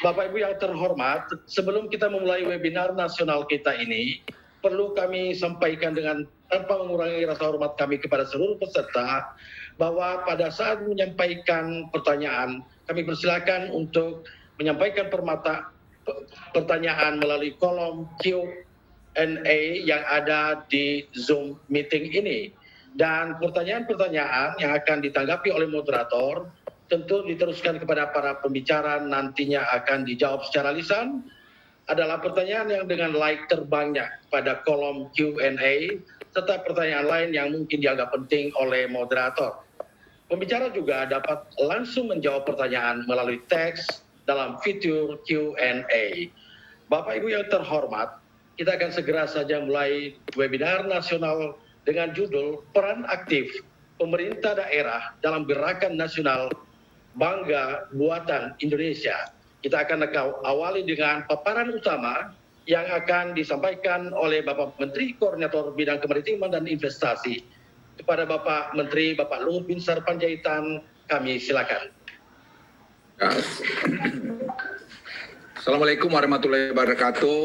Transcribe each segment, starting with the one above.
Bapak Ibu yang terhormat, sebelum kita memulai webinar nasional kita ini, perlu kami sampaikan dengan tanpa mengurangi rasa hormat kami kepada seluruh peserta, bahwa pada saat menyampaikan pertanyaan, kami persilakan untuk menyampaikan pertanyaan melalui kolom Q&A yang ada di Zoom meeting ini. Dan pertanyaan-pertanyaan yang akan ditanggapi oleh moderator tentu diteruskan kepada para pembicara, nantinya akan dijawab secara lisan. Adalah pertanyaan yang dengan like terbangnya pada kolom Q&A, serta pertanyaan lain yang mungkin dianggap penting oleh moderator. Pembicara juga dapat langsung menjawab pertanyaan melalui teks dalam fitur Q&A. Bapak Ibu yang terhormat, kita akan segera saja mulai webinar nasional dengan judul Peran Aktif Pemerintah Daerah dalam Gerakan Nasional Bangga Buatan Indonesia. Kita akan awali dengan paparan utama yang akan disampaikan oleh Bapak Menteri Koordinator Bidang Kemaritiman dan Investasi. Kepada Bapak Menteri, Bapak Luhut Binsar Panjaitan, kami silakan. Assalamualaikum warahmatullahi wabarakatuh,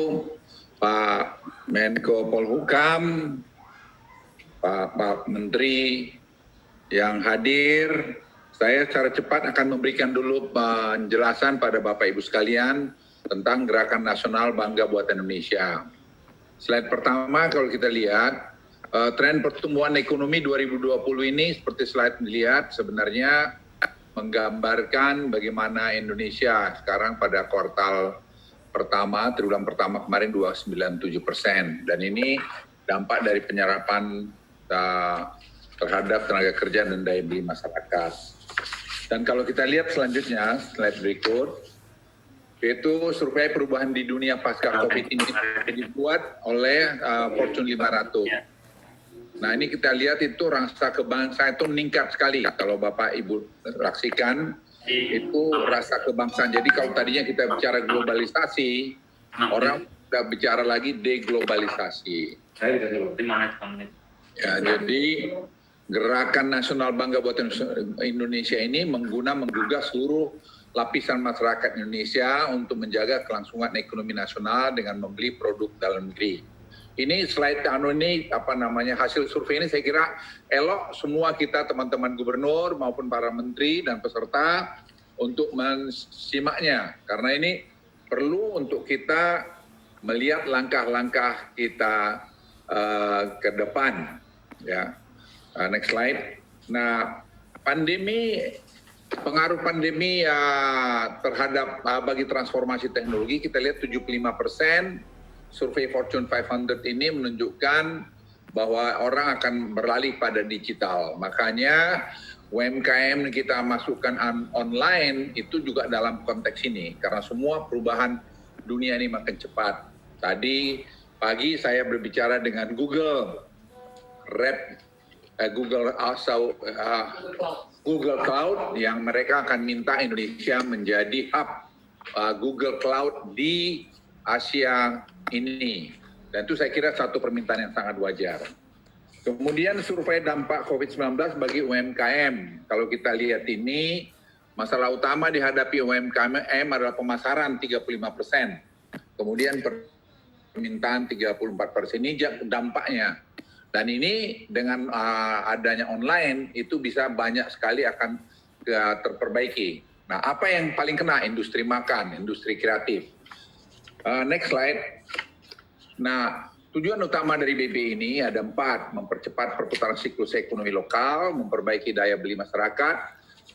Pak Menko Polhukam, Pak Menteri yang hadir. Saya secara cepat akan memberikan dulu penjelasan pada Bapak Ibu sekalian tentang Gerakan Nasional Bangga Buatan Indonesia. Slide pertama, kalau kita lihat, tren pertumbuhan ekonomi 2020 ini seperti slide dilihat sebenarnya menggambarkan bagaimana Indonesia sekarang pada kuartal pertama, triwulan pertama kemarin 2,97%. Dan ini dampak dari penyerapan terhadap tenaga kerja dan daya beli masyarakat. Dan kalau kita lihat selanjutnya, slide berikut, yaitu survei perubahan di dunia pasca COVID ini dibuat oleh Fortune 500. Nah ini kita lihat itu rasa kebangsaan itu meningkat sekali. Kalau Bapak Ibu saksikan, itu rasa kebangsaan. Jadi kalau tadinya kita bicara globalisasi, orang sudah bicara lagi deglobalisasi. Ya, jadi Gerakan Nasional Bangga Buatan Indonesia ini menggugah seluruh lapisan masyarakat Indonesia untuk menjaga kelangsungan ekonomi nasional dengan membeli produk dalam negeri. Ini slide hasil survei ini saya kira elok semua kita teman-teman gubernur maupun para menteri dan peserta untuk mensimaknya, karena ini perlu untuk kita melihat langkah-langkah kita ke depan. Ya. Next slide. Nah, pengaruh pandemi terhadap bagi transformasi teknologi, kita lihat 75%. Survei Fortune 500 ini menunjukkan bahwa orang akan beralih pada digital. Makanya UMKM kita masukkan online itu juga dalam konteks ini, karena semua perubahan dunia ini makin cepat. Tadi pagi saya berbicara dengan Google Cloud yang mereka akan minta Indonesia menjadi hub Google Cloud di Asia ini. Dan itu saya kira satu permintaan yang sangat wajar. Kemudian survei dampak COVID-19 bagi UMKM. Kalau kita lihat ini, masalah utama dihadapi UMKM adalah pemasaran 35%. Kemudian permintaan 34%. Ini dampaknya. Dan ini dengan adanya online itu bisa banyak sekali akan terperbaiki. Nah, apa yang paling kena? Industri makan, industri kreatif. Next slide. Nah, tujuan utama dari BB ini ada 4. Mempercepat perputaran siklus ekonomi lokal, memperbaiki daya beli masyarakat,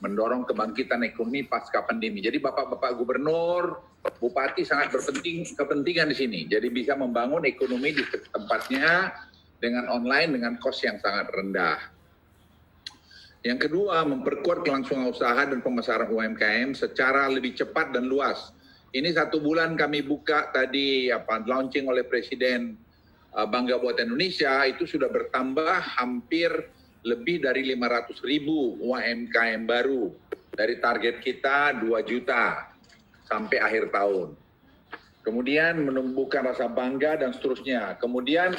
mendorong kebangkitan ekonomi pasca pandemi. Jadi Bapak-Bapak Gubernur, Bupati sangat kepentingan di sini. Jadi bisa membangun ekonomi di tempatnya, dengan online dengan kos yang sangat rendah. Yang kedua, memperkuat kelangsungan usaha dan pemasaran UMKM secara lebih cepat dan luas. Ini 1 bulan kami buka tadi launching oleh Presiden Bangga Buatan Indonesia, itu sudah bertambah hampir lebih dari 500.000 UMKM baru. Dari target kita 2 juta sampai akhir tahun. Kemudian menumbuhkan rasa bangga dan seterusnya. Kemudian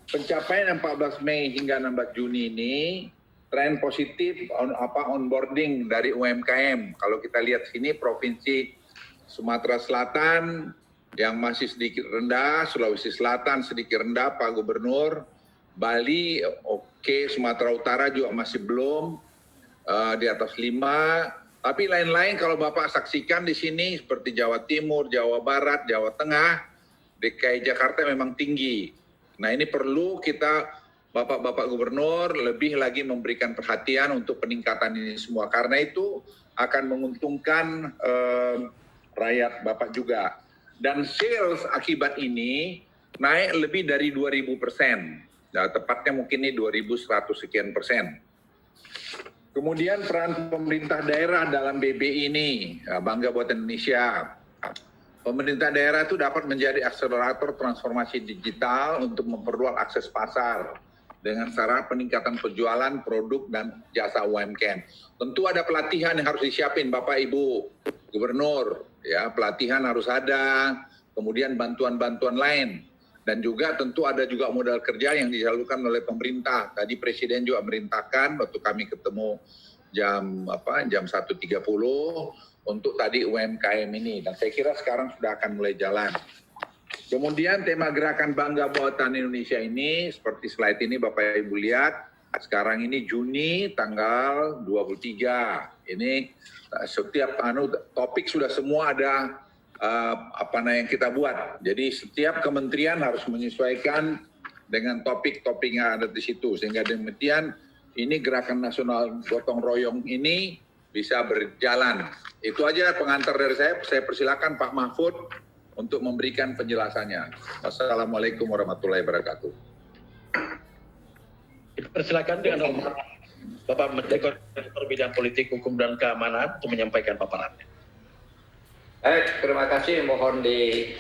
pencapaian 14 Mei hingga 16 Juni ini, tren positif onboarding dari UMKM. Kalau kita lihat sini, Provinsi Sumatera Selatan yang masih sedikit rendah, Sulawesi Selatan sedikit rendah, Pak Gubernur. Bali oke, Sumatera Utara juga masih belum di atas 5. Tapi lain-lain kalau Bapak saksikan di sini seperti Jawa Timur, Jawa Barat, Jawa Tengah, DKI Jakarta memang tinggi. Nah ini perlu kita Bapak-Bapak Gubernur lebih lagi memberikan perhatian untuk peningkatan ini semua. Karena itu akan menguntungkan rakyat Bapak juga. Dan sales akibat ini naik lebih dari 2.000%. Nah, tepatnya mungkin ini 2.100 sekian persen. Kemudian peran pemerintah daerah dalam BBI ini, Bangga Buatan Indonesia. Pemerintah daerah itu dapat menjadi akselerator transformasi digital untuk memperluas akses pasar dengan cara peningkatan penjualan produk dan jasa UMKM. Tentu ada pelatihan yang harus disiapin Bapak Ibu Gubernur, ya pelatihan harus ada, kemudian bantuan-bantuan lain, dan juga tentu ada juga modal kerja yang disalurkan oleh pemerintah. Tadi Presiden juga merintahkan waktu kami ketemu jam 1.30 untuk tadi UMKM ini, dan saya kira sekarang sudah akan mulai jalan. Kemudian tema gerakan Bangga Buatan Indonesia ini, seperti slide ini Bapak Ibu lihat, sekarang ini Juni tanggal 23. Ini setiap topik sudah semua ada yang kita buat. Jadi setiap kementerian harus menyesuaikan dengan topik-topik yang ada di situ. Sehingga demikian ini gerakan nasional gotong royong ini bisa berjalan. Itu aja pengantar dari saya persilakan Pak Mahfud untuk memberikan penjelasannya. Wassalamualaikum warahmatullahi wabarakatuh. Persilakan dengan hormat Bapak Menteri Koordinator Bidang Politik, Hukum dan Keamanan untuk menyampaikan paparannya. Baik, terima kasih. Mohon di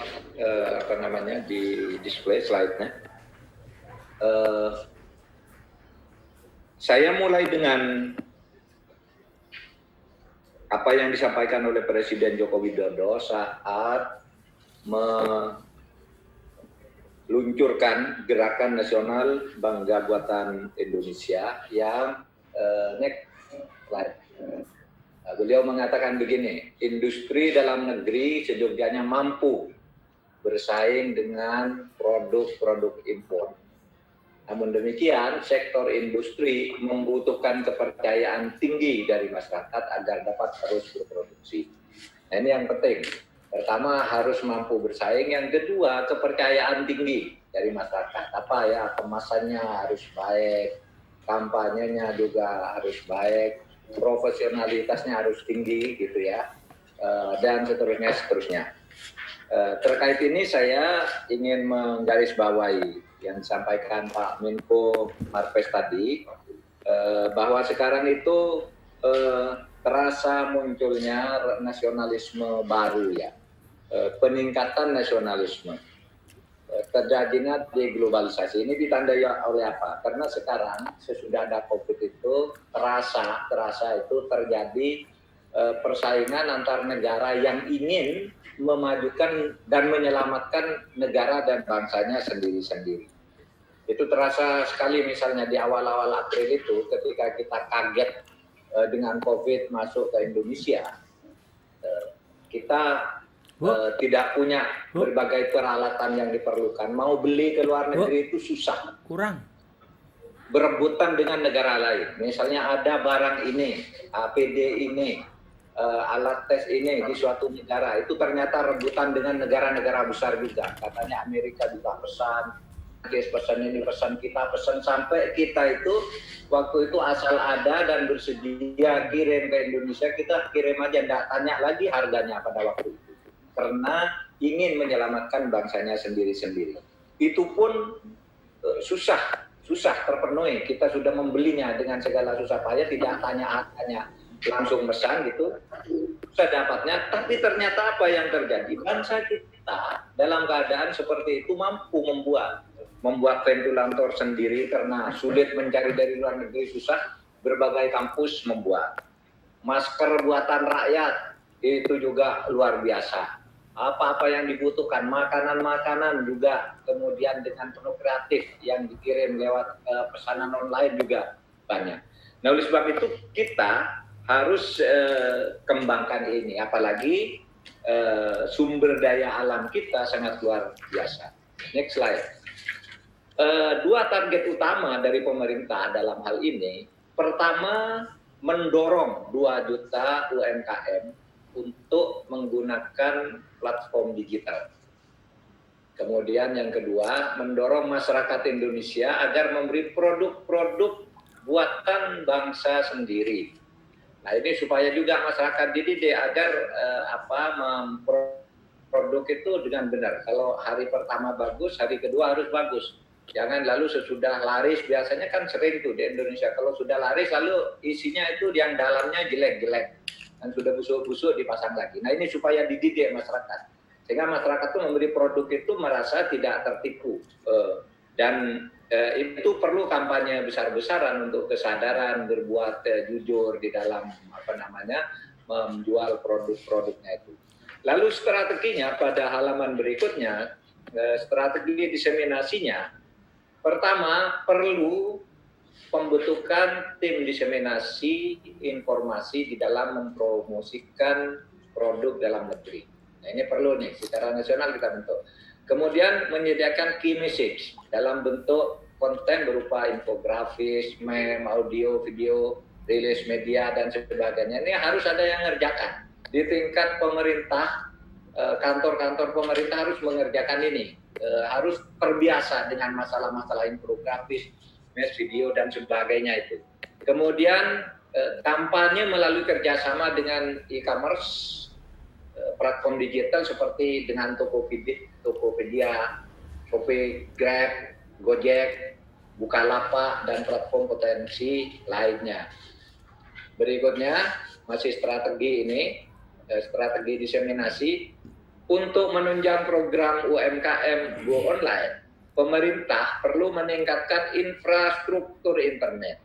di display slide-nya. Saya mulai dengan apa yang disampaikan oleh Presiden Joko Widodo saat meluncurkan gerakan nasional Bangga Buatan Indonesia yang next slide. Beliau mengatakan begini, industri dalam negeri sejujurnya mampu bersaing dengan produk-produk impor. Namun demikian, sektor industri membutuhkan kepercayaan tinggi dari masyarakat agar dapat terus berproduksi. Nah, ini yang penting. Pertama, harus mampu bersaing. Yang kedua, kepercayaan tinggi dari masyarakat. Kemasannya harus baik, kampanyenya juga harus baik, profesionalitasnya harus tinggi, gitu ya, dan seterusnya. Terkait ini saya ingin menggarisbawahi yang disampaikan Pak Menko Marves tadi, bahwa sekarang itu terasa munculnya nasionalisme baru ya, peningkatan nasionalisme. Terjadinya deglobalisasi ini ditandai oleh apa? Karena sekarang sesudah ada COVID itu terasa itu terjadi persaingan antar negara yang ingin memajukan dan menyelamatkan negara dan bangsanya sendiri-sendiri. Itu terasa sekali misalnya di awal-awal April itu ketika kita kaget dengan COVID masuk ke Indonesia, kita tidak punya berbagai peralatan yang diperlukan. Mau beli ke luar negeri itu susah. Kurang. Berebutan dengan negara lain. Misalnya ada barang ini, APD ini, alat tes ini di suatu negara. Itu ternyata rebutan dengan negara-negara besar juga. Katanya Amerika juga pesan, pesan ini, pesan kita, pesan sampai kita itu waktu itu asal ada dan bersedia kirim ke Indonesia, kita kirim aja, tidak tanya lagi harganya pada waktu itu. Karena ingin menyelamatkan bangsanya sendiri-sendiri. Itu pun susah terpenuhi. Kita sudah membelinya dengan segala susah payah, tidak tanya harganya, langsung pesan gitu. Susah dapatnya, tapi ternyata apa yang terjadi? Bangsa kita dalam keadaan seperti itu mampu membuat ventilator sendiri karena sulit mencari dari luar negeri, susah. Berbagai kampus membuat. Masker buatan rakyat itu juga luar biasa. Apa-apa yang dibutuhkan, makanan-makanan juga, kemudian dengan penuh kreatif yang dikirim lewat pesanan online juga banyak. Nah, oleh sebab itu kita harus kembangkan ini, apalagi sumber daya alam kita sangat luar biasa. Next slide. Dua target utama dari pemerintah dalam hal ini, pertama mendorong 2 juta UMKM untuk menggunakan platform digital. Kemudian yang kedua, mendorong masyarakat Indonesia agar memberi produk-produk buatan bangsa sendiri. Nah, ini supaya juga masyarakat dididik agar produk itu dengan benar. Kalau hari pertama bagus, hari kedua harus bagus. Jangan lalu sesudah laris, biasanya kan sering tuh di Indonesia, kalau sudah laris lalu isinya itu yang dalamnya jelek-jelek. Dan sudah busuk-busuk dipasang lagi. Nah, ini supaya dididik masyarakat. Sehingga masyarakat itu memberi produk itu merasa tidak tertipu. Dan itu perlu kampanye besar-besaran untuk kesadaran berbuat jujur di dalam menjual produk-produknya itu. Lalu strateginya pada halaman berikutnya, strategi diseminasinya, pertama perlu pembentukan tim diseminasi informasi di dalam mempromosikan produk dalam negeri. Nah, ini perlu nih, secara nasional kita bentuk. Kemudian menyediakan key message dalam bentuk konten berupa infografis, meme, audio, video, rilis media, dan sebagainya. Ini harus ada yang ngerjakan. Di tingkat pemerintah, kantor-kantor pemerintah harus mengerjakan ini. Harus terbiasa dengan masalah-masalah infografis, meme, video, dan sebagainya itu. Kemudian kampanye melalui kerjasama dengan e-commerce, platform digital seperti dengan Tokopedia, Shopee, Grab, Gojek, Bukalapak, dan platform potensi lainnya. Berikutnya, masih strategi ini, strategi diseminasi. Untuk menunjang program UMKM Go Online, pemerintah perlu meningkatkan infrastruktur internet,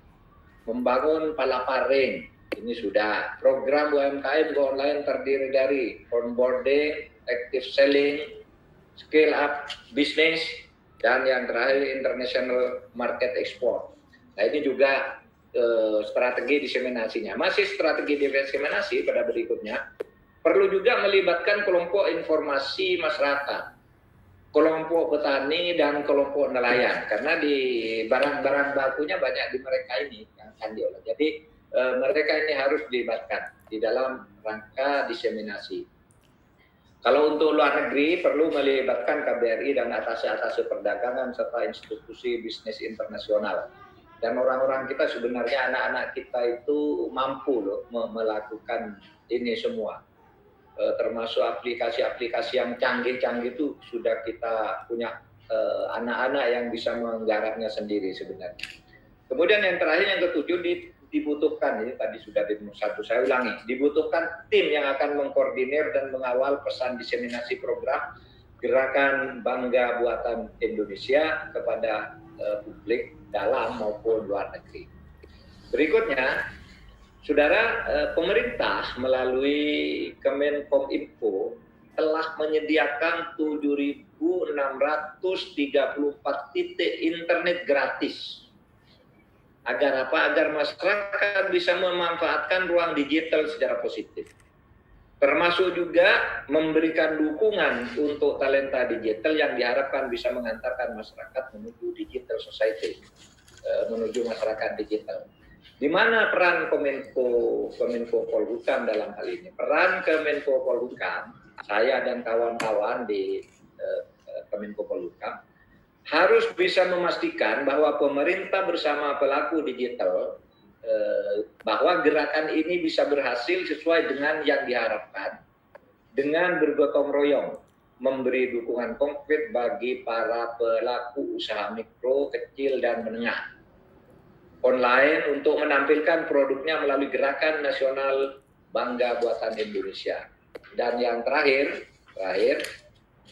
membangun palaparing. Ini sudah. Program UMKM Go Online terdiri dari onboarding, active selling, scale up bisnis, dan yang terakhir international market export. Nah, ini juga strategi diseminasinya. Masih strategi diseminasi pada berikutnya, perlu juga melibatkan kelompok informasi masyarakat, kelompok petani, dan kelompok nelayan. Karena di barang-barang bakunya banyak di mereka ini yang akan diolah. Jadi mereka ini harus dilibatkan di dalam rangka diseminasi. Kalau untuk luar negeri, perlu melibatkan KBRI dan atase-atase perdagangan serta institusi bisnis internasional. Dan orang-orang kita sebenarnya, anak-anak kita itu mampu loh melakukan ini semua. Termasuk aplikasi-aplikasi yang canggih-canggih itu sudah kita punya anak-anak yang bisa menggarapnya sendiri sebenarnya. Kemudian yang terakhir, yang ketujuh, dibutuhkan, ini tadi sudah di nomor 1, saya ulangi, dibutuhkan tim yang akan mengkoordinir dan mengawal pesan diseminasi program Gerakan Bangga Buatan Indonesia kepada publik dalam maupun luar negeri. Berikutnya, saudara, pemerintah melalui Kemenkominfo telah menyediakan 7.634 titik internet gratis. Agar apa? Agar masyarakat bisa memanfaatkan ruang digital secara positif. Termasuk juga memberikan dukungan untuk talenta digital yang diharapkan bisa mengantarkan masyarakat menuju digital society, menuju masyarakat digital. Di mana peran Kominfo Polhukam dalam hal ini? Peran Kemenko Polhukam, saya dan kawan-kawan di Kemenko Polhukam, harus bisa memastikan bahwa pemerintah bersama pelaku digital bahwa gerakan ini bisa berhasil sesuai dengan yang diharapkan dengan bergotong royong memberi dukungan konkret bagi para pelaku usaha mikro, kecil, dan menengah online untuk menampilkan produknya melalui Gerakan Nasional Bangga Buatan Indonesia. Dan yang terakhir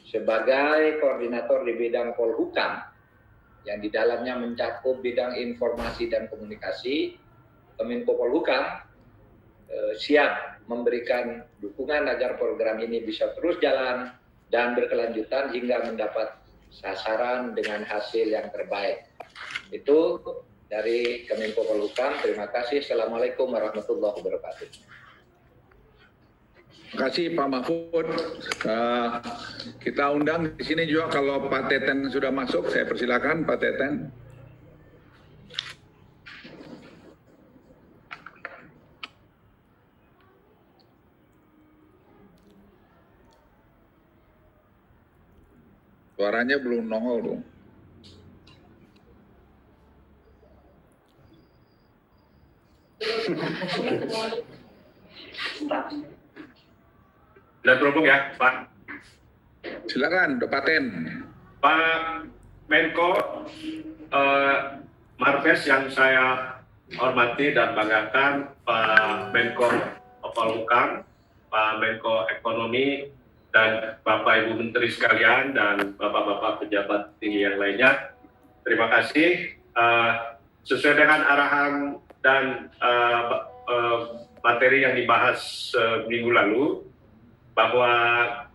sebagai koordinator di bidang Polhukam yang di dalamnya mencakup bidang informasi dan komunikasi, Kemenko Polhukam siap memberikan dukungan agar program ini bisa terus jalan dan berkelanjutan hingga mendapat sasaran dengan hasil yang terbaik. Itu dari Kemenko Polhukam. Terima kasih. Assalamualaikum warahmatullahi wabarakatuh. Terima kasih Pak Mahfud. Kita undang di sini juga kalau Pak Teten sudah masuk, saya persilakan Pak Teten. Suaranya belum nongol dong. Sudah terhubung ya, Pak? Silakan, Pak Ten. Pak Menko Marves yang saya hormati dan banggakan, Pak Menko Polhukam, Pak Menko Ekonomi, dan Bapak Ibu Menteri sekalian, dan Bapak-Bapak pejabat tinggi yang lainnya. Terima kasih. Sesuai dengan arahan dan materi yang dibahas minggu lalu, bahwa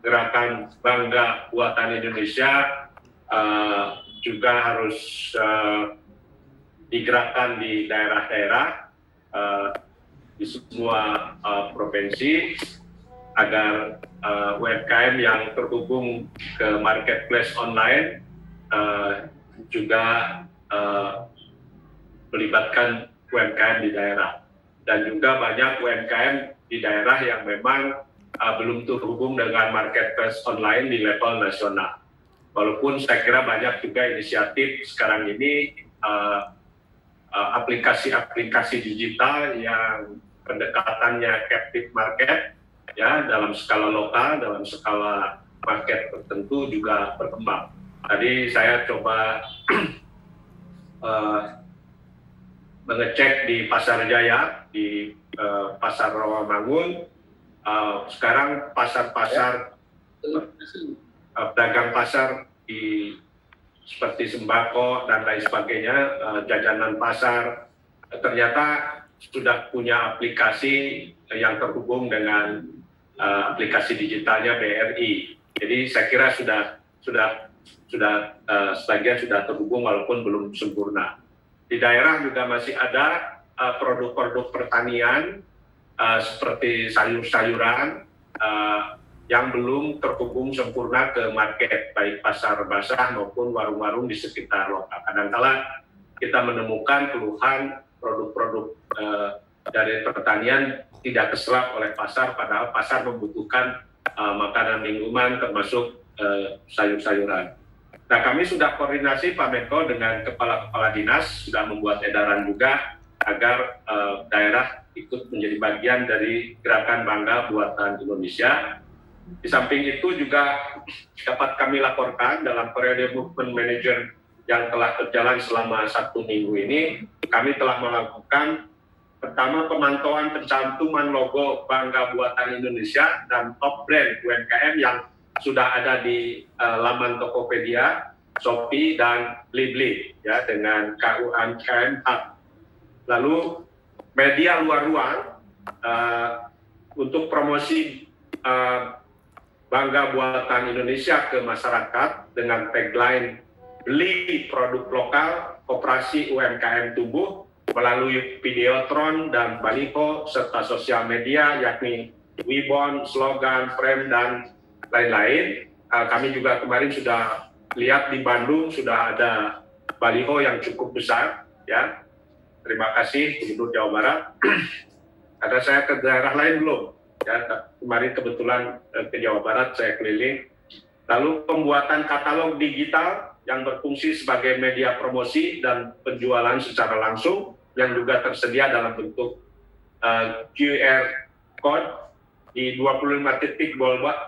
gerakan Bangga Buatan Indonesia juga harus digerakkan di daerah-daerah, di semua provinsi, agar UMKM yang terhubung ke marketplace online juga melibatkan UMKM di daerah. Dan juga banyak UMKM di daerah yang memang belum terhubung dengan marketplace online di level nasional. Walaupun saya kira banyak juga inisiatif sekarang ini aplikasi-aplikasi digital yang pendekatannya captive market, ya, dalam skala lokal, dalam skala market tertentu juga berkembang. Tadi saya coba mengecek di Pasar Jaya, di Pasar Rawamangun. Sekarang pasar-pasar, pedagang pasar seperti sembako dan lain sebagainya, jajanan pasar, ternyata sudah punya aplikasi yang terhubung dengan aplikasi digitalnya BRI. Jadi saya kira sebagian sudah terhubung walaupun belum sempurna. Di daerah juga masih ada produk-produk pertanian seperti sayur-sayuran yang belum terhubung sempurna ke market, baik pasar basah maupun warung-warung di sekitar lokal. Kadang-kala kita menemukan keluhan produk-produk dari pertanian tidak keserap oleh pasar, padahal pasar membutuhkan makanan minuman termasuk sayur-sayuran. Nah, kami sudah koordinasi Pak Menko dengan kepala-kepala dinas, sudah membuat edaran juga agar daerah ikut menjadi bagian dari gerakan Bangga Buatan Indonesia. Di samping itu juga dapat kami laporkan dalam periode movement manager yang telah berjalan selama 1 minggu ini, kami telah melakukan pertama pemantauan pencantuman logo Bangga Buatan Indonesia dan top brand UMKM yang sudah ada di laman Tokopedia, Shopee, dan Blibli, ya, dengan KUMKM Hub. Lalu media luar ruang untuk promosi Bangga Buatan Indonesia ke masyarakat dengan tagline beli produk lokal, koperasi UMKM tumbuh, melalui videotron dan baliho serta sosial media yakni Wibon, slogan, frame, dan lain-lain. Kami juga kemarin sudah lihat di Bandung sudah ada baliho yang cukup besar, ya. Terima kasih Gubernur Jawa Barat. Ada saya ke daerah lain belum? Ya, kemarin kebetulan ke Jawa Barat saya keliling. Lalu pembuatan katalog digital yang berfungsi sebagai media promosi dan penjualan secara langsung yang juga tersedia dalam bentuk QR code di 25 titik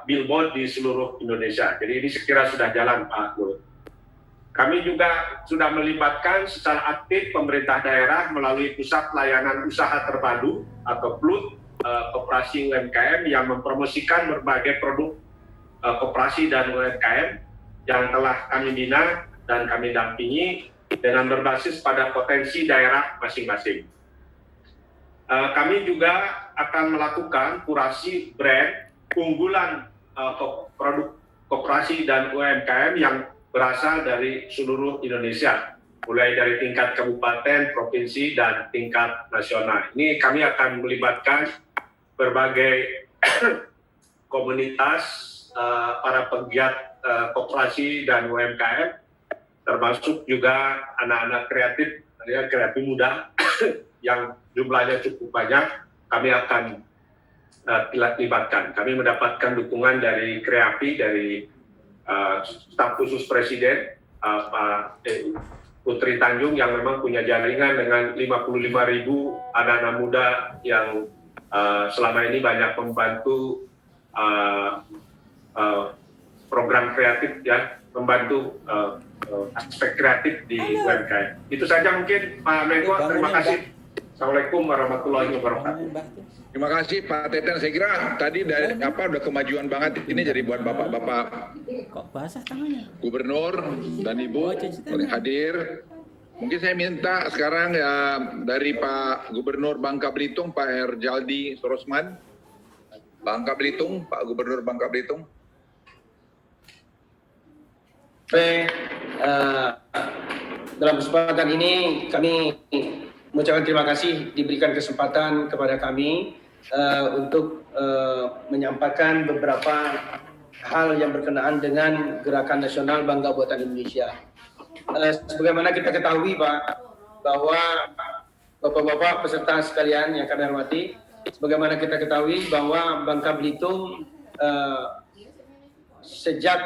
billboard di seluruh Indonesia. Jadi ini sekira sudah jalan, Pak Gubernur. Kami juga sudah melibatkan secara aktif pemerintah daerah melalui Pusat Layanan Usaha Terpadu atau PLUT, Koperasi UMKM yang mempromosikan berbagai produk koperasi dan UMKM yang telah kami bina dan kami dampingi dengan berbasis pada potensi daerah masing-masing. Kami juga akan melakukan kurasi brand unggulan produk koperasi dan UMKM yang berasal dari seluruh Indonesia, mulai dari tingkat kabupaten, provinsi, dan tingkat nasional. Ini kami akan melibatkan berbagai komunitas para pegiat koperasi dan UMKM, termasuk juga anak-anak kreatif, kreatif muda yang jumlahnya cukup banyak, kami akan libatkan. Kami mendapatkan dukungan dari Kreapi, dari staf khusus Presiden, Pak Putri Tanjung, yang memang punya jaringan dengan 55.000 anak-anak muda yang selama ini banyak membantu program kreatif, ya, membantu aspek kreatif di UMKM. Itu saja mungkin Pak Menko. Terima kasih. Assalamualaikum warahmatullahi wabarakatuh. Terima kasih Pak Teten. Saya kira tadi dari udah kemajuan banget ini jadi buat bapak-bapak Kok basah tangannya? gubernur dan ibu boleh hadir. Mungkin saya minta sekarang ya dari Pak Gubernur Bangka Belitung, Pak Herjaldi Sorosman. Bangka Belitung, Pak Gubernur Bangka Belitung. Baik, dalam kesempatan ini kami mengucapkan terima kasih diberikan kesempatan kepada kami untuk menyampaikan beberapa hal yang berkenaan dengan Gerakan Nasional Bangga Buatan Indonesia. Sebagaimana kita ketahui, Pak, bahwa Bapak-bapak peserta sekalian yang kami hormati, sebagaimana kita ketahui bahwa Bangka Belitung sejak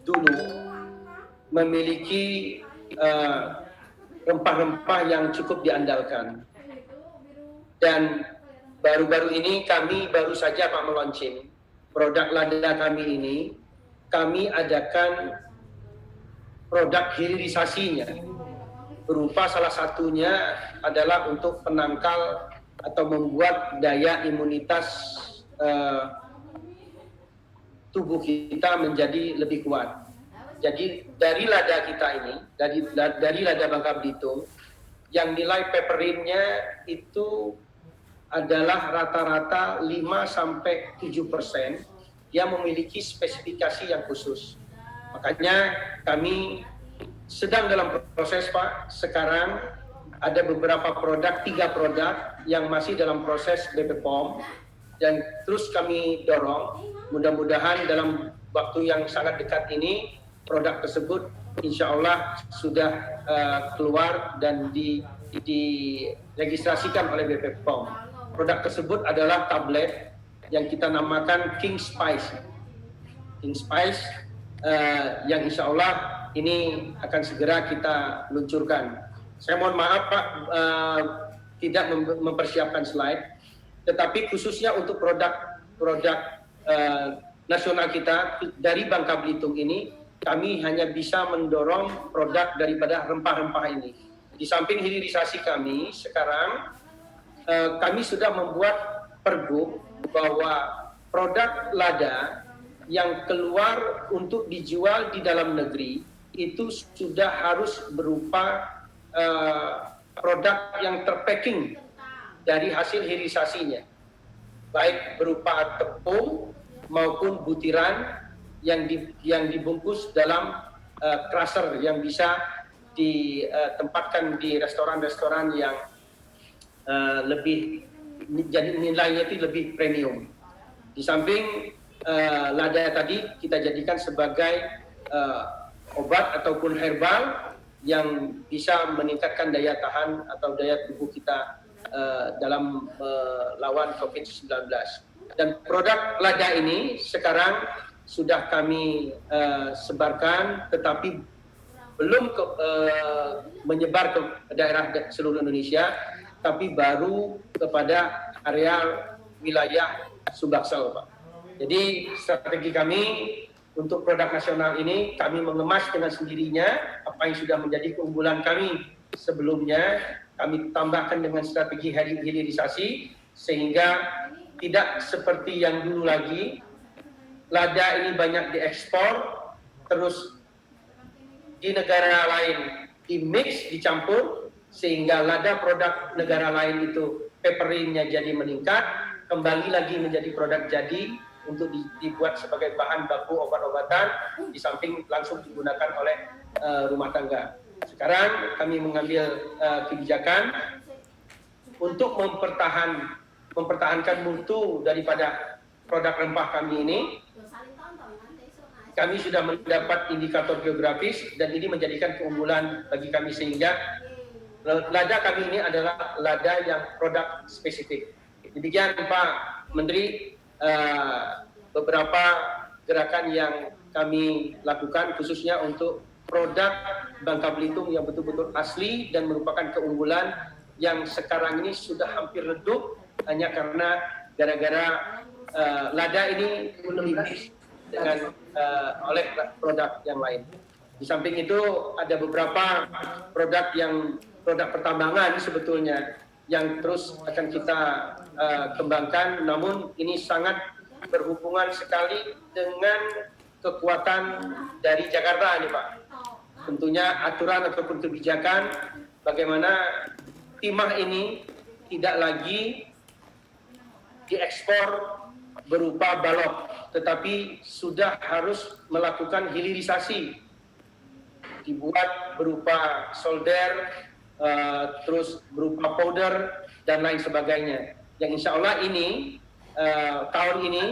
dulu memiliki rempah-rempah yang cukup diandalkan. Dan baru-baru ini kami baru saja Pak meluncing produk lada kami ini. Kami adakan produk hilirisasinya, berupa salah satunya adalah untuk penangkal atau membuat daya imunitas tubuh kita menjadi lebih kuat. Jadi dari lada kita ini, dari lada Bangka Belitung, yang nilai peperinnya itu adalah rata-rata 5-7% yang memiliki spesifikasi yang khusus. Makanya kami sedang dalam proses, Pak. Sekarang ada beberapa produk, 3 produk yang masih dalam proses BPOM dan terus kami dorong. Mudah-mudahan dalam waktu yang sangat dekat ini produk tersebut insya Allah sudah keluar dan diregistrasikan oleh BPOM. Produk tersebut adalah tablet yang kita namakan King Spice. King Spice yang insya Allah ini akan segera kita luncurkan. Saya mohon maaf Pak, tidak mempersiapkan slide, tetapi khususnya untuk produk nasional kita dari Bangka Belitung ini, kami hanya bisa mendorong produk daripada rempah-rempah ini. Di samping hilirisasi kami, sekarang kami sudah membuat pergub bahwa produk lada yang keluar untuk dijual di dalam negeri itu sudah harus berupa produk yang terpacking dari hasil hilirisasinya, baik berupa tepung maupun butiran yang dibungkus dalam crusher yang bisa ditempatkan di restoran-restoran yang lebih, jadi nilainya itu lebih premium. Di samping lada tadi kita jadikan sebagai obat ataupun herbal yang bisa meningkatkan daya tahan atau daya tubuh kita dalam melawan COVID-19. Dan produk lada ini sekarang sudah kami sebarkan, tetapi belum menyebar ke daerah seluruh Indonesia, tapi baru kepada area wilayah Sumbaksel, Pak. Jadi strategi kami untuk produk nasional ini, kami mengemas dengan sendirinya apa yang sudah menjadi keunggulan kami sebelumnya, kami tambahkan dengan strategi hilirisasi, sehingga tidak seperti yang dulu lagi, lada ini banyak diekspor, terus di negara lain di-mix, dicampur, sehingga lada produk negara lain itu peperinnya jadi meningkat, kembali lagi menjadi produk jadi untuk dibuat sebagai bahan baku obat-obatan, di samping langsung digunakan oleh rumah tangga. Sekarang kami mengambil kebijakan untuk mempertahankan mutu daripada produk rempah kami ini, kami sudah mendapat indikator geografis dan ini menjadikan keunggulan bagi kami sehingga lada kami ini adalah lada yang produk spesifik. Demikian Pak Menteri, beberapa gerakan yang kami lakukan khususnya untuk produk Bangka Belitung yang betul-betul asli dan merupakan keunggulan yang sekarang ini sudah hampir redup hanya karena gara-gara lada ini lebih dengan oleh produk yang lain. Di samping itu ada beberapa produk pertambangan sebetulnya yang terus akan kita kembangkan, namun ini sangat berhubungan sekali dengan kekuatan dari Jakarta ini Pak. Tentunya aturan ataupun kebijakan bagaimana timah ini tidak lagi diekspor berupa balok, tetapi sudah harus melakukan hilirisasi, dibuat berupa solder, terus berupa powder dan lain sebagainya. Yang insya Allah ini tahun ini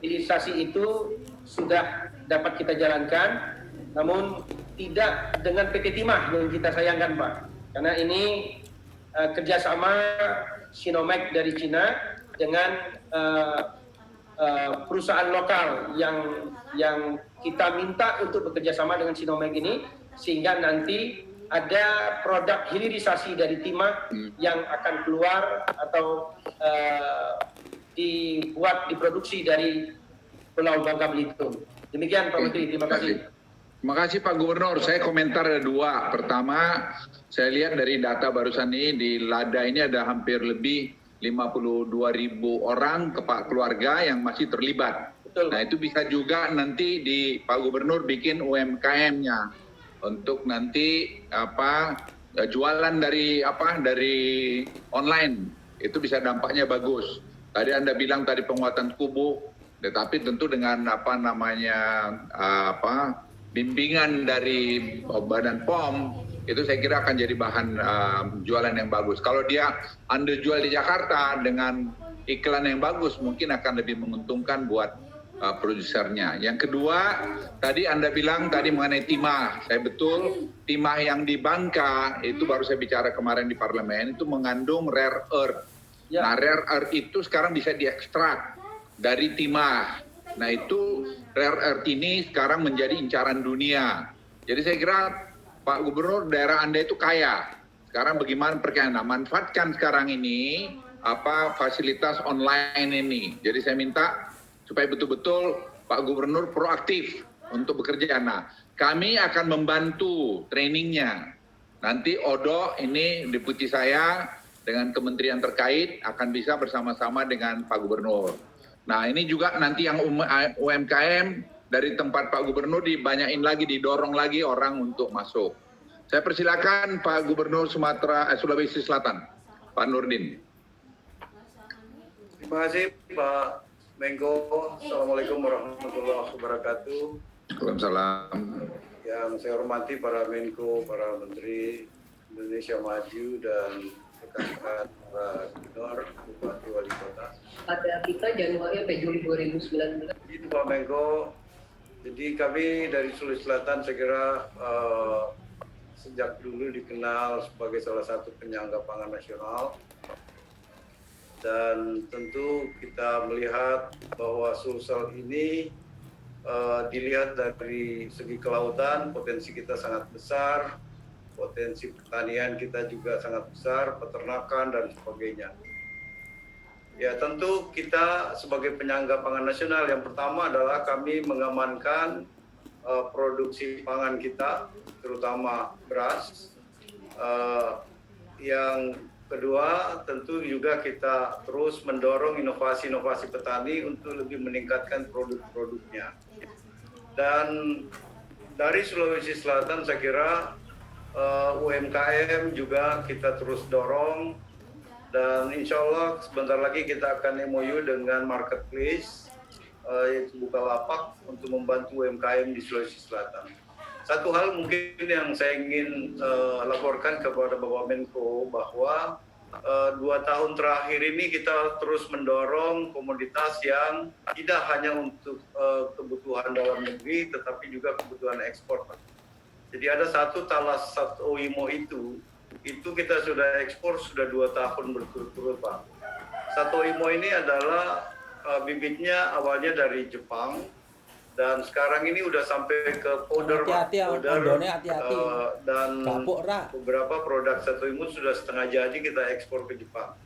hilirisasi itu sudah dapat kita jalankan, namun tidak dengan PT Timah yang kita sayangkan Pak, karena ini kerjasama Sinomek dari Cina dengan perusahaan lokal yang kita minta untuk bekerja sama dengan Sinomek ini, sehingga nanti ada produk hilirisasi dari timah yang akan keluar atau diproduksi dari Pulau Bangka Belitung. Demikian Pak Menteri, terima kasih. Terima kasih Pak Gubernur. Saya komentar ada dua. Pertama, saya lihat dari data barusan ini di Lada ini ada hampir lebih 52.000 orang keluarga yang masih terlibat. Betul. Nah itu bisa juga nanti di Pak Gubernur bikin UMKM-nya untuk nanti jualan dari online, itu bisa dampaknya bagus. Tadi Anda bilang tadi penguatan kubu, tetapi tentu dengan bimbingan dari Badan POM itu saya kira akan jadi bahan jualan yang bagus. Kalau Anda jual di Jakarta dengan iklan yang bagus, mungkin akan lebih menguntungkan buat produsernya. Yang kedua, tadi Anda bilang tadi mengenai timah. Saya betul, timah yang di Bangka itu baru saya bicara kemarin di parlemen, itu mengandung rare earth. Ya. Nah, rare earth itu sekarang bisa diekstrak dari timah. Nah, itu rare earth ini sekarang menjadi incaran dunia. Jadi saya kira Pak Gubernur, daerah Anda itu kaya. Sekarang bagaimana perkayaan? Nah, manfaatkan sekarang ini fasilitas online ini. Jadi saya minta supaya betul-betul Pak Gubernur proaktif untuk bekerja. Nah, kami akan membantu trainingnya. Nanti Odo ini deputi saya dengan kementerian terkait akan bisa bersama-sama dengan Pak Gubernur. Nah, ini juga nanti yang UMKM dari tempat Pak Gubernur dibanyain lagi, didorong lagi orang untuk masuk. Saya persilakan Pak Gubernur Sulawesi Selatan, Pak Nurdin. Terima kasih Pak Menko. Assalamualaikum warahmatullahi wabarakatuh. Waalaikumsalam. Yang saya hormati para Menko, para Menteri Indonesia Maju dan rekan-rekan para gubernur, bupati, wali kota. Pada kita Januari sampai Juli 2019. Itu Pak Menko. Jadi kami dari Sulawesi Selatan saya kira sejak dulu dikenal sebagai salah satu penyangga pangan nasional. Dan tentu kita melihat bahwa Sulsel ini dilihat dari segi kelautan, potensi kita sangat besar, potensi pertanian kita juga sangat besar, peternakan dan sebagainya. Ya tentu kita sebagai penyangga pangan nasional, yang pertama adalah kami mengamankan produksi pangan kita, terutama beras. Yang kedua, tentu juga kita terus mendorong inovasi-inovasi petani untuk lebih meningkatkan produk-produknya. Dan dari Sulawesi Selatan saya kira UMKM juga kita terus dorong, dan insya Allah sebentar lagi kita akan MOU dengan marketplace yaitu Bukalapak untuk membantu UMKM di Sulawesi Selatan. Satu hal mungkin yang saya ingin laporkan kepada Bapak Menko, bahwa 2 tahun terakhir ini kita terus mendorong komoditas yang tidak hanya untuk kebutuhan dalam negeri, tetapi juga kebutuhan ekspor, Pak. Jadi ada satu talas satu Oimo itu kita sudah ekspor sudah 2 tahun berturut-turut, Pak. Satu Oimo ini adalah bibitnya awalnya dari Jepang, dan sekarang ini udah sampai ke powder, Hati-hati ya, powder, kondonnya hati-hati. dan Kapok, Ra. beberapa produk satu imun sudah setengah jadi kita ekspor ke Jepang.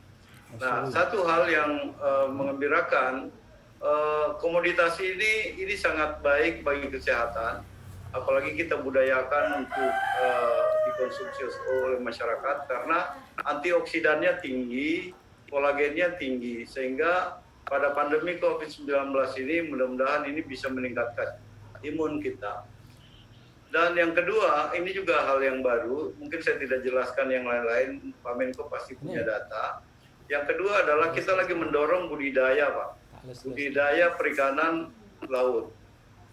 Nah, satu hal yang mengembirakan, komoditas ini sangat baik bagi kesehatan, apalagi kita budayakan untuk dikonsumsi oleh masyarakat karena antioksidannya tinggi, kolagennya tinggi, sehingga pada pandemi COVID-19 ini mudah-mudahan ini bisa meningkatkan imun kita. Dan yang kedua, ini juga hal yang baru, mungkin saya tidak jelaskan yang lain-lain, Pak Menko pasti punya data. Yang kedua adalah kita lagi mendorong budidaya, Pak. Budidaya perikanan laut.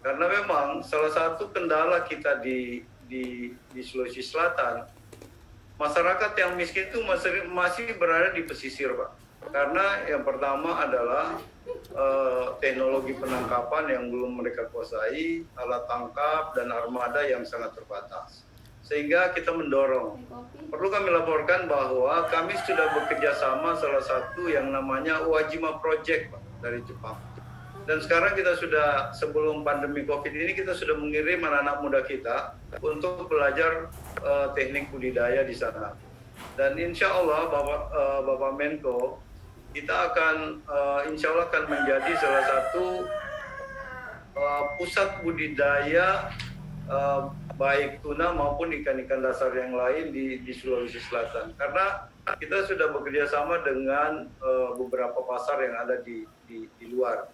Karena memang salah satu kendala kita di Sulawesi Selatan, masyarakat yang miskin itu masih berada di pesisir, Pak. Karena yang pertama adalah teknologi penangkapan yang belum mereka kuasai, alat tangkap dan armada yang sangat terbatas. Sehingga kita mendorong. Perlu kami laporkan bahwa kami sudah bekerja sama salah satu yang namanya Uwajima Project, Pak, dari Jepang. Dan sekarang kita sudah, sebelum pandemi COVID ini, kita sudah mengirim anak-anak muda kita untuk belajar teknik budidaya di sana. Dan insya Allah Bapak Menko, kita akan insya Allah akan menjadi salah satu pusat budidaya baik tuna maupun ikan-ikan dasar yang lain di Sulawesi Selatan. Karena kita sudah bekerja sama dengan beberapa pasar yang ada di luar.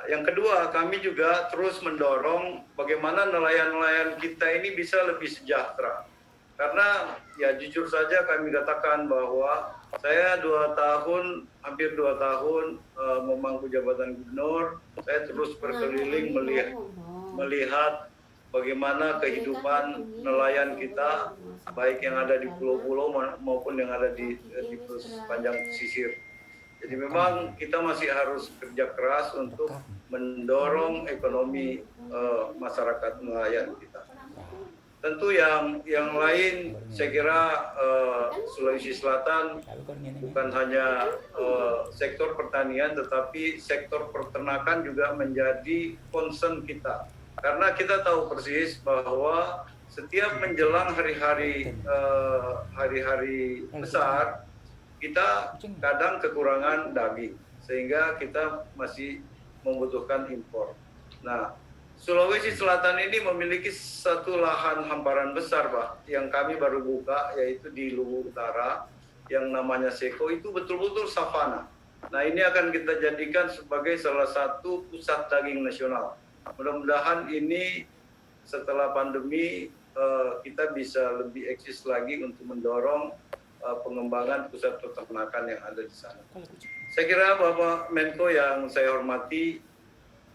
Yang kedua, kami juga terus mendorong bagaimana nelayan-nelayan kita ini bisa lebih sejahtera. Karena ya jujur saja kami katakan bahwa saya hampir 2 tahun memangku jabatan gubernur, saya terus berkeliling melihat bagaimana kehidupan nelayan kita, baik yang ada di pulau-pulau maupun yang ada di sepanjang pesisir. Jadi memang kita masih harus kerja keras untuk mendorong ekonomi masyarakat nelayan kita. Tentu yang lain, saya kira Sulawesi Selatan bukan hanya sektor pertanian, tetapi sektor peternakan juga menjadi concern kita. Karena kita tahu persis bahwa setiap menjelang hari-hari besar, kita kadang kekurangan daging, sehingga kita masih membutuhkan impor. Nah, Sulawesi Selatan ini memiliki satu lahan hamparan besar, Pak, yang kami baru buka, yaitu di Luwu Utara, yang namanya Seko, itu betul-betul savana. Nah, ini akan kita jadikan sebagai salah satu pusat daging nasional. Mudah-mudahan ini setelah pandemi kita bisa lebih eksis lagi untuk mendorong pengembangan pusat peternakan yang ada di sana. Saya kira Bapak Menko yang saya hormati,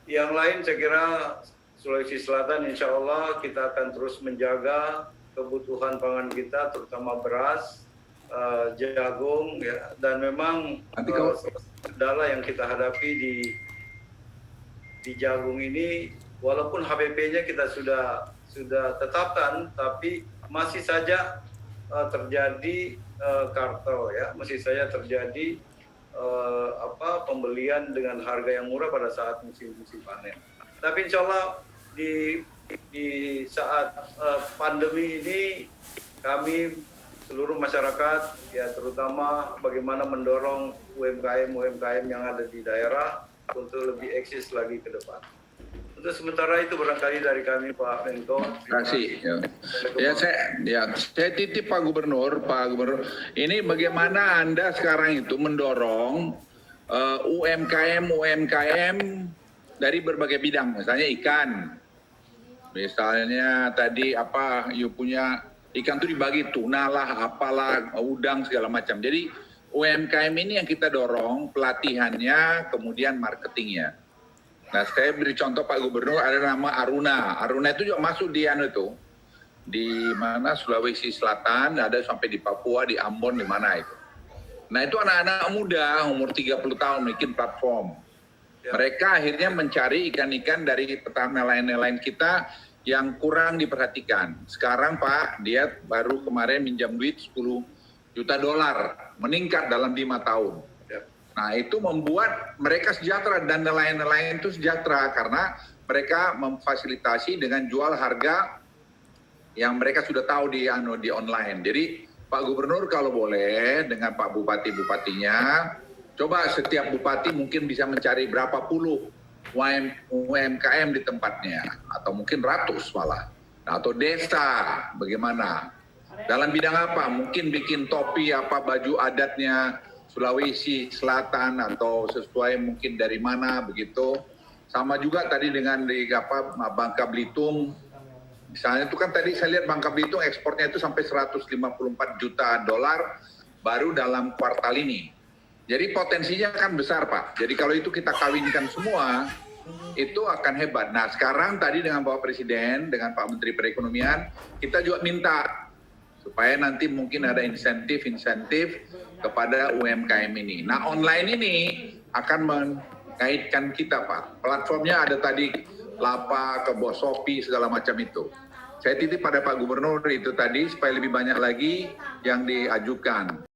yang lain saya kira Sulawesi Selatan insya Allah kita akan terus menjaga kebutuhan pangan kita, terutama beras, jagung, ya, dan memang kendala yang kita hadapi di jagung ini, walaupun HPP-nya kita sudah tetapkan, tapi masih saja terjadi kartel, ya, masih saja terjadi pembelian dengan harga yang murah pada saat musim panen. Tapi insya Allah di saat pandemi ini kami seluruh masyarakat, ya terutama bagaimana mendorong UMKM yang ada di daerah untuk lebih eksis lagi ke depan. Untuk sementara itu barangkali dari kami Pak Menko. Terima kasih. Saya titip Pak Gubernur. Ini bagaimana Anda sekarang itu mendorong UMKM dari berbagai bidang, misalnya ikan. Misalnya tadi you punya ikan itu dibagi tuna lah, apalah, udang segala macam. Jadi UMKM ini yang kita dorong pelatihannya, kemudian marketingnya. Nah, saya beri contoh Pak Gubernur, ada nama Aruna. Aruna itu juga masuk di di mana Sulawesi Selatan, ada sampai di Papua, di Ambon, di mana itu. Nah itu anak-anak muda umur 30 tahun bikin platform. Ya. Mereka akhirnya mencari ikan-ikan dari petani nelayan-nelayan kita yang kurang diperhatikan. Sekarang Pak, dia baru kemarin minjam duit 10 juta dolar, meningkat dalam 5 tahun. Ya. Nah itu membuat mereka sejahtera dan nelayan-nelayan itu sejahtera karena mereka memfasilitasi dengan jual harga yang mereka sudah tahu di online. Jadi Pak Gubernur kalau boleh dengan Pak Bupati-bupatinya, coba setiap bupati mungkin bisa mencari berapa puluh UMKM di tempatnya, atau mungkin ratus malah. Nah, atau desa, bagaimana? Dalam bidang apa? Mungkin bikin topi apa, baju adatnya Sulawesi Selatan atau sesuai mungkin dari mana begitu. Sama juga tadi dengan di Bangka Belitung. Misalnya itu kan tadi saya lihat Bangka Belitung ekspornya itu sampai 154 juta dolar baru dalam kuartal ini. Jadi potensinya kan besar Pak. Jadi kalau itu kita kawinkan semua, itu akan hebat. Nah sekarang tadi dengan Bapak Presiden, dengan Pak Menteri Perekonomian, kita juga minta supaya nanti mungkin ada insentif-insentif kepada UMKM ini. Nah online ini akan mengkaitkan kita Pak. Platformnya ada tadi Lapa, Kebosopi, segala macam itu. Saya titip pada Pak Gubernur itu tadi supaya lebih banyak lagi yang diajukan.